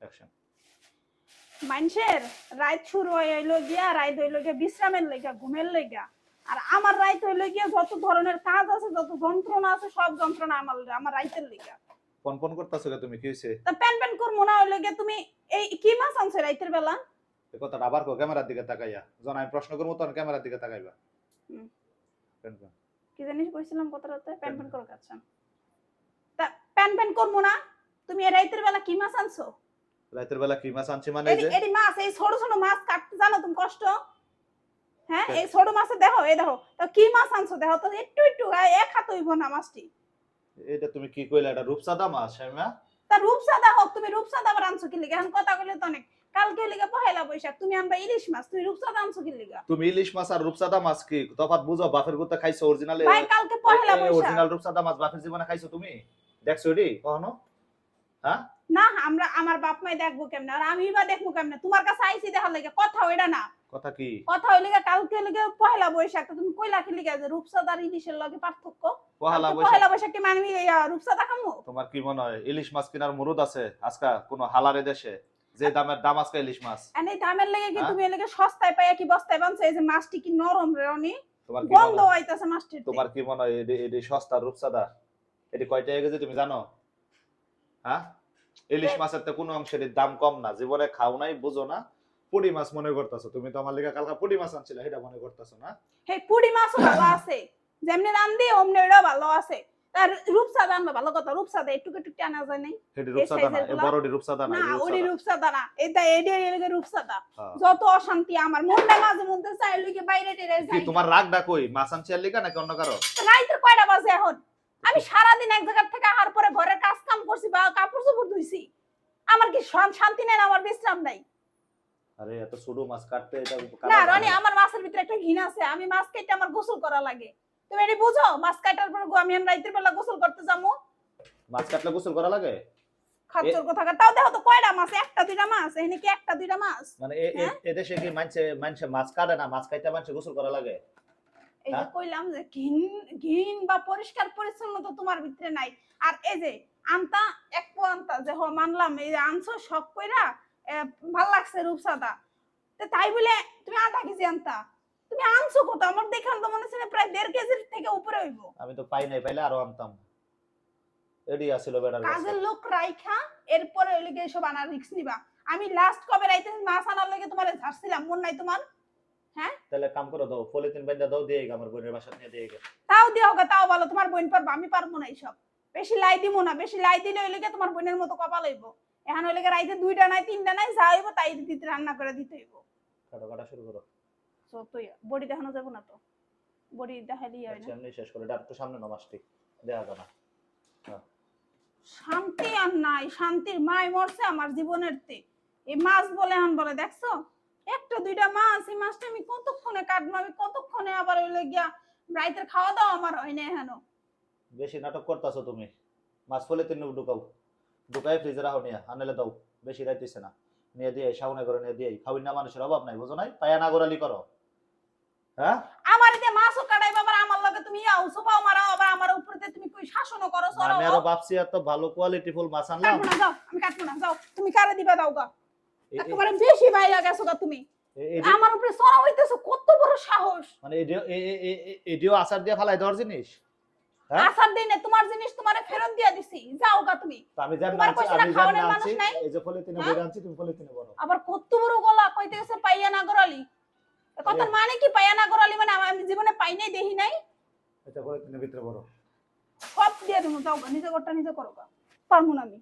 Action. মানুষের রাত শুরু হইলো গিয়া রাত হইলো গিয়া বিশ্রামের লাগা ঘুমের লাগা আর আমার রাত হইলো গিয়া যত ধরনের কাজ আছে যত যন্ত্রণা আছে সব যন্ত্রণা আমার রাইতের লাগা। ফোন করতেছো তুমি কি হইছে? তা প্যান করমু না হইলো গিয়া তুমি এই কি মাছ আনছো রাইতের বেলা? এই কথাটা আবার কো ক্যামেরার দিকে তাকাইয়া। যখন আমি প্রশ্ন করব তখন ক্যামেরার দিকে তাকাইবা। প্যান কি জানিস কইছিলাম কত রাতে প্যান করো কাচ্ছা। তা প্যান করমু না তুমি এই রাইতের বেলা কি মাছ আনছো? রাতের বেলা কি মাছ আনছি মানে এই যে এডি মাছ এই ছোট ছোট মাছ কাটতে জানো তুমি কষ্ট? হ্যাঁ এই ছোট মাছ দেখো এই দেখো তো কি মাছ আনছো দেখো তো একটু এক হাত হইব না মাছটি। এটা তুমি কি কইলা? এটা রূপসাদা মাছ শামিমা? তা রূপসাদা হোক তুমি রূপসাদা আবার আনছো কি লিগা? এখন কথা কইলে তো অনেক কালকে লিগা পহেলা বৈশাখ তুমি আনবা ইলিশ মাছ তুমি রূপসাদা আনছো কি লিগা? তুমি ইলিশ মাছ আর রূপসাদা মাছ কি তফাৎ বুঝো? বাফের গুতা খাইছো অরিজিনাল? ভাই কালকে পহেলা বৈশাখ অরিজিনাল রূপসাদা মাছ বাফের জীবনে খাইছো তুমি? দেখছো এডি কখনো? হ্যাঁ না আমরা আমার বাপ মাই দেখবো কেমনে আর আমি বা দেখবো কেমনে? তোমার কাছে আইছি দেখার লাগা কথা ওইটা না। কথা কি? কথা হইলে কালকে লিগা পহেলা বৈশাখ তুমি কইলা কি লিগা যে রূপসাদা আর ইলিশের লগে পার্থক্য? পহেলা বৈশাখ কি মানবি রূপসাদা খামু? তোমার কি মনে হয় ইলিশ মাছ কিনার মুরুদ আছে আজকা কোন হালারে দেশে যে দামের দাম আজকে ইলিশ মাছ? এনে দামের লাগা কি তুমি এলাকা সস্তায় পাইয়া কি বস্তায় বানছো? এই যে মাছটি কি নরম রে অনি তোমার কি গন্ধ হইতাছে মাছটির। তোমার কি মনে হয় এডি সস্তা রূপসাদা? এডি কয় টাকা কেজি তুমি জানো? হ্যাঁ ইলিশ মাছের তো কোনো অংশের দাম কম না। জীবনে খাও নাই বুঝো না। পুঁটি মাছ মনে করতেছো তুমি? তো আমার লিগা কালকা পুঁটি মাছ আনছিলে সেটা মনে করতেছো না? হে পুঁটি মাছও ভালো আছে যেমনি রান্দি অমনি ওটা ভালো আছে। তার রূপসাদা আনবা ভালো কথা রূপসাদা একটু টানা যায় নাই? এডি রূপসাদা না, এ বড়ডি রূপসাদা না, না ওডি রূপসাদা না এটা এডি রূপসাদা। হ্যাঁ। যত অশান্তি আমার মনটা মাঝে মধ্যে চাই লইকে বাইরে টেরে যাই। কি তোমার রাগডা কই? মাছ আনছিয়ার লিগা নাকি অন্য কারো? রাইতের কয়টা বাজে এখন? আমি সারা দিন এক জায়গা থেকে আহার পরে ঘরের কাজ কাম করছি বা কাপড় চোপড় ধুইছি। আমার কি শান্তি নাই আমার বিশ্রাম নাই? আরে এত ছোট মাছ কাটতে এটা না রনি আমার মাছের ভিতরে একটা ঘৃণা আছে। আমি মাছ কেটে আমার গোসল করা লাগে। তুমি এটি বুঝো? মাছ কাটার পর আমি রাইতের বেলা গোসল করতে যাবো। মাছ কাটলে গোসল করা লাগে? খাচ্চর কথা তাও দেখো তো কয়টা মাছ? একটা দুইটা মাছ এখানে কি একটা দুইটা মাছ? মানে এদেশে কি মানছে মাছ কাটে না, মাছ কাইটা মানছে গোসল করা লাগে? এই যে কইলাম যে ঘিন বা পরিষ্কার পরিচ্ছন্নতা তোমার ভিতরে নাই। আর এই যে আনতা এক আনতা যে মানলাম এই যে আনছো শখ কইরা ভাল লাগছে রূপসাদা তাই বলে তুমি আধা কেজি আনতা তুমি আনছো কত? আমার দেখান তো মনে হচ্ছে প্রায় 1.5 কেজির থেকে উপরে হইব। আমি তো পাই নাই, পাইলে আরো আনতাম। এডি আছিল বেটার কাজের লোক রাইখা এরপরে ওই লিগে সব আনার রিস্ক নিবা। আমি লাস্ট কবে রাইতে মাছ আনার লাগে তোমারে ঝাড়ছিলাম মন নাই তোমার? হ্যাঁ তাহলে কাম করো, দাও পলিথিন বাইন্দা দাও, দিয়ে আমার বোনের বাসা নিয়ে দিয়ে গে। তাও দিও গা তাও ভালো তোমার বোন পারবো আমি পারবো না এইসব। বেশি লাই দিমু না, বেশি লাই দিলে ওই লিগে তোমার বোনের মতো কপাল হইব। এখন ওই লিগে রাইতে 2টা নাই 3টা নাই যা হইব তাই দিতে রান্না করে দিতে হইব। কাটা শুরু করো। সত্যই বডি দেখানো যাবে না তো? বডি দেখালি হয় না। সামনে শেষ করে এটা একটু সামনে নমাসটি দেখা যাবে না। শান্তি আর নাই, শান্তির মাই মরছে আমার জীবনের তে। এই মাছ বলে এখন বলে দেখছো একটা দুইটা মাছ, এই মাছটা আমি কতক্ষণে কাটবো? আমি কতক্ষণে আবার ওই গিয়া রাইতের খাওয়া দাওয়া আমার হয় না এখনো। বেশি নাটক করতেছো তুমি। মাছ পলিথিন ঢুকাও, ঢুকাই ফ্রিজে রাখো, নিয়ে আনলে দাও। বেশি রাইতেছে না, নিয়ে দিয়ে সাউনে করে নিয়ে দিয়ে খাওয়াই না। মানুষের অভাব নাই বুঝো নাই? পায়া না গোড়ালি করো। হ্যাঁ আমার এতে মাছও কাটাইবা আবার আমার লগে তুমি আউসো পাও মারাও আবার আমার উপরে তুমি কই শাসনও করো সরো। আমি আরো ভাবছি এত ভালো কোয়ালিটি ফুল মাছ আনলাম। কাটবো না যাও, আমি কাটবো না যাও, তুমি কারে দিবা দাও গা। একেবারে বেশি বাইরে গেছো গা তুমি। আমার উপরে সরা হইতেছো কত বড় সাহস? মানে এডিও আচার দিয়ে ফালাই দেওয়ার জিনিস? হ্যাঁ আসার দিনে তোমার জিনিস তোমারে ফেরত দিয়া দিছি, যাও গা তুমি। তো আমি জানি তোমার কইছে না খাওয়ানোর মানুষ নাই? এই যে পলিথিনে বইরা আনছি, তুমি পলিথিনে বড়। আবার কত বড় গলা কইতে গেছে পাইয়া না গরালি। এ কথার মানে কি পাইয়া না গরালি মানে আমি জীবনে পাই নাই দেখি নাই? এটা পলিথিনের ভিতরে বড়। সব দিয়ে দিমু যাও গা, নিজে করটা নিজে করো গা। পারমু না আমি।